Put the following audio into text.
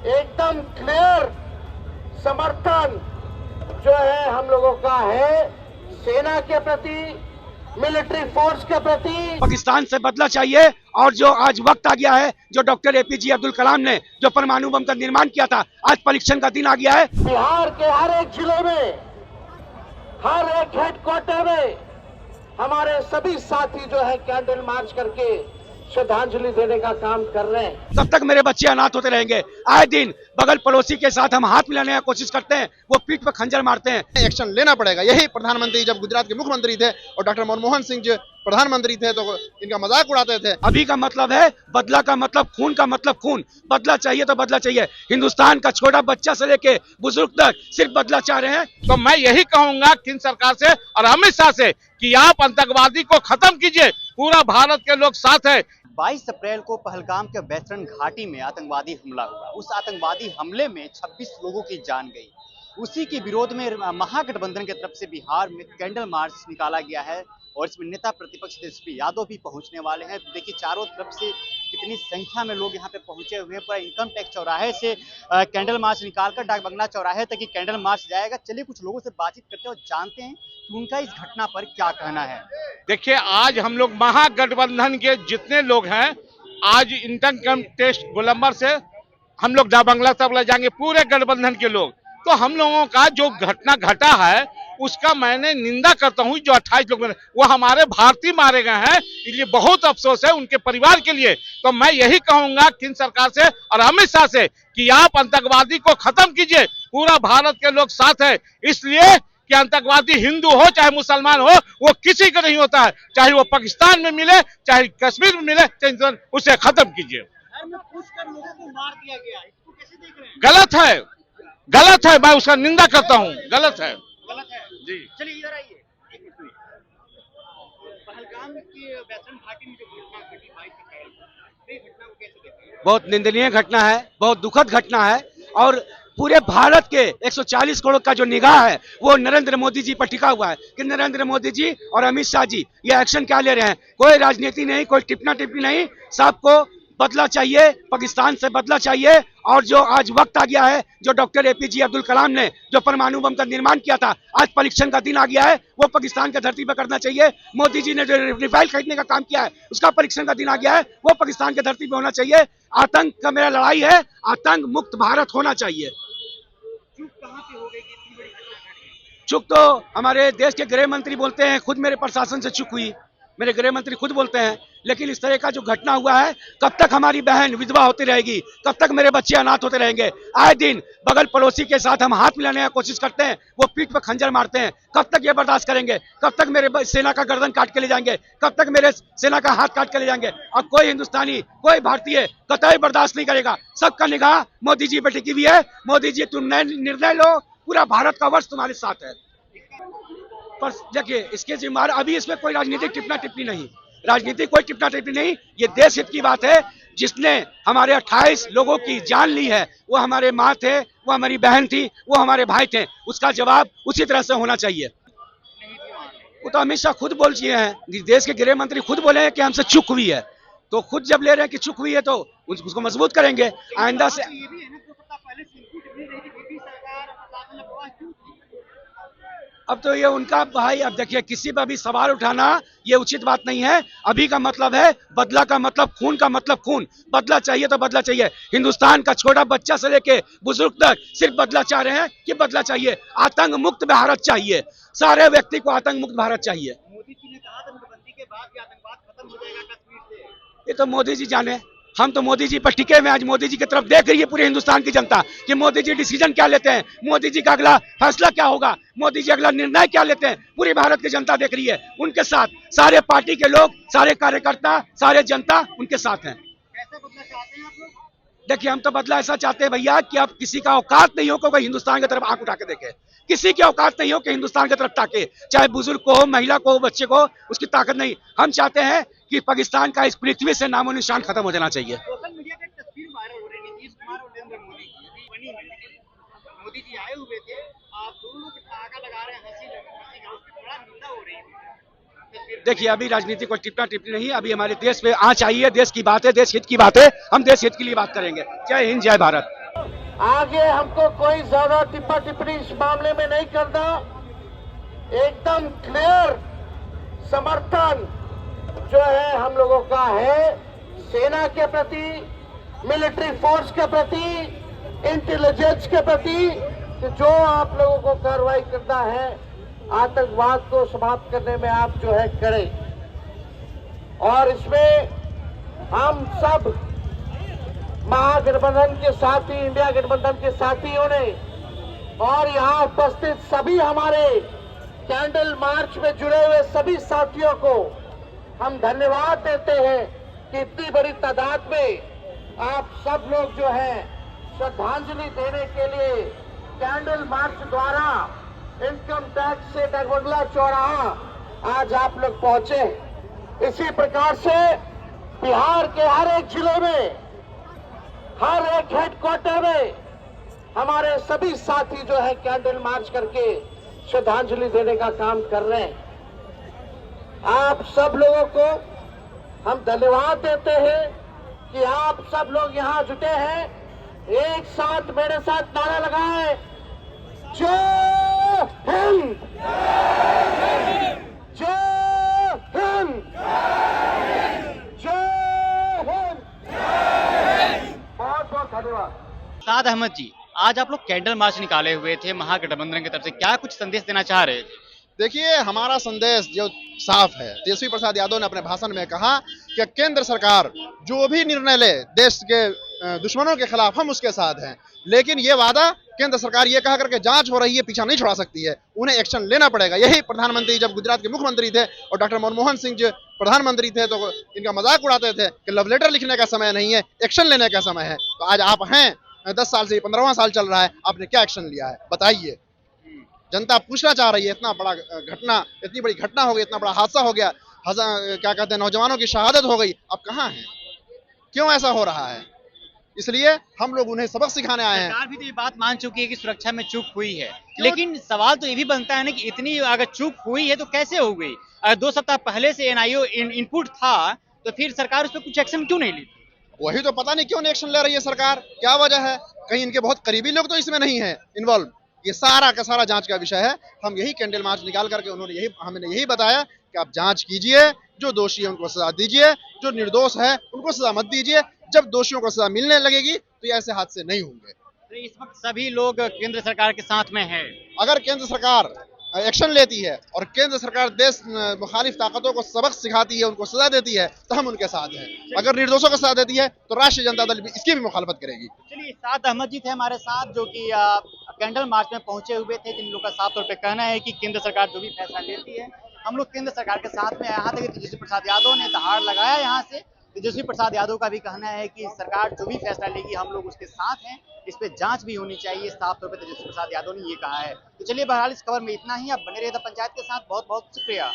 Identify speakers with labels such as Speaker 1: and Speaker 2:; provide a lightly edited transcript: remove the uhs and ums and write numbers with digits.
Speaker 1: एकदम क्लियर समर्थन जो है हम लोगों का है सेना के प्रति, मिलिट्री फोर्स के प्रति।
Speaker 2: पाकिस्तान से बदला चाहिए और जो आज वक्त आ गया है, जो डॉक्टर एपीजे अब्दुल कलाम ने जो परमाणु बम का निर्माण किया था, आज परीक्षण का दिन आ गया है।
Speaker 1: बिहार के हर एक जिले में, हर एक हेडक्वार्टर में हमारे सभी साथी जो है कैंडल मार्च करके श्रद्धांजलि देने का काम कर रहे हैं।
Speaker 2: तब तक मेरे बच्चे अनाथ होते रहेंगे। आए दिन बगल पड़ोसी के साथ हम हाथ मिलाने की कोशिश करते हैं, वो पीठ पर खंजर मारते हैं।
Speaker 3: एक्शन लेना पड़ेगा। यही प्रधानमंत्री जब गुजरात के मुख्यमंत्री थे और डॉक्टर मनमोहन सिंह जो प्रधानमंत्री थे तो इनका मजाक उड़ाते थे।
Speaker 2: अभी का मतलब है बदला का मतलब खून का मतलब खून। बदला चाहिए तो बदला चाहिए। हिंदुस्तान का छोटा बच्चा से लेके बुजुर्ग तक सिर्फ बदला चाह रहे हैं।
Speaker 4: तो मैं यही कहूंगा केंद्र सरकार से और अमित शाह से कि आप आतंकवादी को खत्म कीजिए, पूरा भारत के लोग साथ है।
Speaker 5: 22 अप्रैल को पहलगाम के वेस्टर्न घाटी में आतंकवादी हमला हुआ। उस आतंकवादी हमले में 26 लोगों की जान गई। उसी के विरोध में महागठबंधन की तरफ से बिहार में कैंडल मार्च निकाला गया है और इसमें नेता प्रतिपक्ष तेजस्वी यादव भी पहुंचने वाले हैं। देखिए चारों तरफ से कितनी संख्या में लोग यहाँ पे पहुंचे हुए हैं। पर इनकम टैक्स चौराहे से कैंडल मार्च निकालकर डाक बंगला चौराहे तक ही कैंडल मार्च जाएगा। चलिए कुछ लोगों से बातचीत करते हैं और जानते हैं कि उनका इस घटना पर क्या कहना है।
Speaker 4: देखिए आज हम लोग महागठबंधन के जितने लोग हैं, आज इनकम टैक्स गोलंबर से हम लोग डाक बंगला तक ले जाएंगे, पूरे गठबंधन के लोग। तो हम लोगों का जो घटना घटा है उसका मैंने निंदा करता हूं। जो 28 लोग वो हमारे भारतीय मारे गए हैं, इसलिए बहुत अफसोस है उनके परिवार के लिए। तो मैं यही कहूंगा केंद्र सरकार से और अमित शाह से कि आप आतंकवादी को खत्म कीजिए, पूरा भारत के लोग साथ है। इसलिए कि आतंकवादी हिंदू हो चाहे मुसलमान हो, वो किसी का नहीं होता है, चाहे वो पाकिस्तान में मिले चाहे कश्मीर में मिले, चाहे उसे खत्म कीजिए। गलत है, गलत है, मैं उसका निंदा करता हूँ, गलत है। जी
Speaker 5: चलिए इधर आइए। पहलगाम की वेस्टर्न घाटी में जो घटना घटी 22 अप्रैल को, इस घटना को कैसे देखते हैं?
Speaker 2: बहुत निंदनीय घटना है, बहुत दुखद घटना है और पूरे भारत के 140 करोड़ का जो निगाह है वो नरेंद्र मोदी जी पर टिका हुआ है कि नरेंद्र मोदी जी और अमित शाह जी ये एक्शन क्या ले रहे हैं। कोई राजनीति नहीं, कोई टिप्पणी टिप्पणी नहीं, सबको बदला चाहिए, पाकिस्तान से बदला चाहिए। और जो आज वक्त आ गया है, जो डॉक्टर एपीजे अब्दुल कलाम ने जो परमाणु बम का निर्माण किया था, आज परीक्षण का दिन आ गया है, वो पाकिस्तान की धरती पर करना चाहिए। मोदी जी ने जो रिफाइल खरीदने का काम किया है उसका परीक्षण का दिन आ गया है, वो पाकिस्तान की धरती पर होना चाहिए। आतंक का मेरा लड़ाई है, आतंक मुक्त भारत होना चाहिए। चूक तो हमारे देश के गृह मंत्री बोलते हैं, खुद मेरे प्रशासन से चूक हुई, मेरे गृह मंत्री खुद बोलते हैं। लेकिन इस तरह का जो घटना हुआ है, कब तक हमारी बहन विधवा होती रहेगी, कब तक मेरे बच्चे अनाथ होते रहेंगे। आए दिन बगल पड़ोसी के साथ हम हाथ मिलाने की कोशिश करते हैं, वो पीठ पर खंजर मारते हैं। कब तक ये बर्दाश्त करेंगे? कब तक मेरे सेना का गर्दन काट के ले जाएंगे? कब तक मेरे सेना का हाथ काट के ले जाएंगे? और कोई हिंदुस्तानी, कोई भारतीय कतई बर्दाश्त नहीं करेगा। सबका निगाह मोदी जी पर टिकी हुई है। मोदी जी तुम निर्णय लो, पूरा भारत का वर्ष तुम्हारे साथ है। पर देखिए इसके जिम्मेदार, अभी इसमें कोई राजनीतिक टिप्पणी नहीं, राजनीति कोई टिप्पणी नहीं, ये देश हित की बात है। जिसने हमारे 28 लोगों की जान ली है वो हमारे माँ थे, वो हमारी बहन थी, वो हमारे भाई थे, उसका जवाब उसी तरह से होना चाहिए। वो तो अमित शाह खुद बोल चुके हैं, देश के गृह मंत्री खुद बोले हैं कि हमसे चूक हुई है। तो खुद जब ले रहे हैं कि चूक हुई है तो उसको मजबूत करेंगे आइंदा से। अब तो ये उनका भाई, अब देखिए किसी पर भी सवाल उठाना ये उचित बात नहीं है। अभी का मतलब है बदला का मतलब खून का मतलब खून। बदला चाहिए तो बदला चाहिए। हिंदुस्तान का छोटा बच्चा से लेके बुजुर्ग तक सिर्फ बदला चाह रहे हैं कि बदला चाहिए। आतंक मुक्त भारत चाहिए, सारे व्यक्ति को आतंक मुक्त भारत चाहिए।
Speaker 5: मोदी जी ने कहा था नोटबंदी के बाद भी आतंकवाद खत्म हो जाएगा कश्मीर से।
Speaker 2: ये तो मोदी जी जाने, हम तो मोदी जी पर टिके हुए। आज मोदी जी की तरफ देख रही है पूरे हिंदुस्तान की जनता कि मोदी जी डिसीजन क्या लेते हैं, मोदी जी का अगला फैसला क्या होगा, मोदी जी अगला निर्णय क्या लेते हैं। पूरी भारत की जनता देख रही है, उनके साथ सारे पार्टी के लोग, सारे कार्यकर्ता, सारे जनता उनके साथ हैं।
Speaker 5: कैसा बदला चाहते हैं आप लोग?
Speaker 2: देखिए हम तो बदला ऐसा चाहते हैं भैया कि अब किसी का औकात नहीं हो कि कोई हिंदुस्तान की तरफ आंख उठा के देखे। किसी की औकात नहीं हो कि हिंदुस्तान की तरफ ताके, चाहे बुजुर्ग को हो, महिला को हो, बच्चे को, उसकी ताकत नहीं। हम चाहते हैं कि पाकिस्तान का इस पृथ्वी से नामो निशान खत्म हो जाना चाहिए।
Speaker 5: सोशल मीडिया पे एक तस्वीर वायरल हो रही है, नीतीश कुमार और नरेंद्र मोदी की बनी हुई। मोदी जी आए हुए थे, आप दोनों लोग ठहाका लगा रहे हैं, हंसी उसकी बड़ा निंदा हो रही है।
Speaker 2: देखिए अभी राजनीति को टिप्पणी नहीं, अभी हमारे देश पे आँच आई है, देश की बात है, देश हित की बात है, हम देश हित के लिए बात करेंगे। जय हिंद, जय भारत।
Speaker 1: आगे हमको कोई ज्यादा टिप्पा टिप्पणी इस मामले में नहीं करना। एकदम क्लियर समर्थन जो है हम लोगों का है सेना के प्रति, मिलिट्री फोर्स के प्रति, इंटेलिजेंस के प्रति, कि जो आप लोगों को कार्रवाई करना है आतंकवाद को समाप्त करने में आप जो है करें। और इसमें हम सब महागठबंधन के साथी, इंडिया गठबंधन के साथियों ने और यहाँ उपस्थित सभी हमारे कैंडल मार्च में जुड़े हुए सभी साथियों को हम धन्यवाद देते हैं कि इतनी बड़ी तादाद में आप सब लोग जो है श्रद्धांजलि देने के लिए कैंडल मार्च द्वारा इनकम टैक्स से डगमगला चौराहा आज आप लोग पहुंचे। इसी प्रकार से बिहार के हर एक जिले में, हर एक हेडक्वार्टर में हमारे सभी साथी जो है कैंडल मार्च करके श्रद्धांजलि देने का काम कर रहे हैं। आप सब लोगों को हम धन्यवाद देते हैं कि आप सब लोग यहाँ जुटे हैं। एक साथ मेरे साथ नारा लगाएं, जय हिंद, जय हिंद, जय हिंद। बहुत बहुत धन्यवाद।
Speaker 5: साद अहमद जी, आज आप लोग कैंडल मार्च निकाले हुए थे महागठबंधन की तरफ से, क्या कुछ संदेश देना चाह रहे थे?
Speaker 3: देखिए, हमारा संदेश जो साफ है। तेजस्वी प्रसाद यादव ने अपने भाषण में कहा कि केंद्र सरकार जो भी निर्णय ले देश के दुश्मनों के खिलाफ हम उसके साथ हैं, लेकिन ये वादा केंद्र सरकार ये कहा करके जांच हो रही है पीछा नहीं छुड़ा सकती है, उन्हें एक्शन लेना पड़ेगा। यही प्रधानमंत्री जब गुजरात के मुख्यमंत्री थे और डॉक्टर मनमोहन सिंह जी प्रधानमंत्री थे तो इनका मजाक उड़ाते थे कि लव लेटर लिखने का समय नहीं है, एक्शन लेने का समय है। तो आज आप हैं, 10 साल से 15वां साल चल रहा है, आपने क्या एक्शन लिया है बताइए। जनता पूछना चाह रही है। इतना बड़ा घटना, इतनी बड़ी घटना हो गई, इतना बड़ा हादसा हो गया, क्या कहते हैं, नौजवानों की शहादत हो गई, अब कहाँ हैं, क्यों ऐसा हो रहा है? इसलिए हम लोग उन्हें सबक सिखाने आए हैं।
Speaker 5: सरकार भी तो ये बात मान चुकी है कि सुरक्षा में चूक हुई है, लेकिन सवाल तो ये भी बनता है ना कि इतनी अगर चूक हुई है तो कैसे हो गई? अगर 2 सप्ताह पहले से एनआईओ इनपुट था तो फिर सरकार उस पर कुछ एक्शन क्यों नहीं ली?
Speaker 3: वही तो पता नहीं क्यों नहीं एक्शन ले रही है सरकार, क्या वजह है? कहीं इनके बहुत करीबी लोग तो इसमें नहीं है इन्वॉल्व। ये सारा का सारा जांच का विषय है। हम यही कैंडल मार्च निकाल करके हमने यही बताया कि आप जांच कीजिए, जो दोषी है उनको सजा दीजिए, जो निर्दोष है उनको सजा मत दीजिए। जब दोषियों को सजा मिलने लगेगी तो ये ऐसे हादसे नहीं होंगे।
Speaker 5: तो इस वक्त सभी लोग केंद्र सरकार के साथ में है।
Speaker 3: अगर केंद्र सरकार एक्शन लेती है और केंद्र सरकार देश मुखालिफ ताकतों को सबक सिखाती है, उनको सजा देती है, तो हम उनके साथ हैं। अगर निर्दोषों को सजा देती है तो राष्ट्रीय जनता दल भी इसकी भी मुखालफत करेगी।
Speaker 5: चलिए, साद अहमद जी थे हमारे साथ जो कि कैंडल मार्च में पहुंचे हुए थे, जिन लोगों का साफ तौर पे कहना है कि केंद्र सरकार जो भी फैसला लेती है हम लोग केंद्र सरकार के साथ में। यहाँ तक तेजस्वी प्रसाद यादव ने दहाड़ लगाया यहाँ से। तेजस्वी प्रसाद यादव का भी कहना है कि सरकार जो भी फैसला लेगी हम लोग उसके साथ हैं, इस पे जांच भी होनी चाहिए। साफ तौर पे तेजस्वी प्रसाद यादव ने ये कहा है। तो चलिए, बहरहाल इस खबर में इतना ही। आप बने रहिए द पंचायत के साथ। बहुत बहुत शुक्रिया।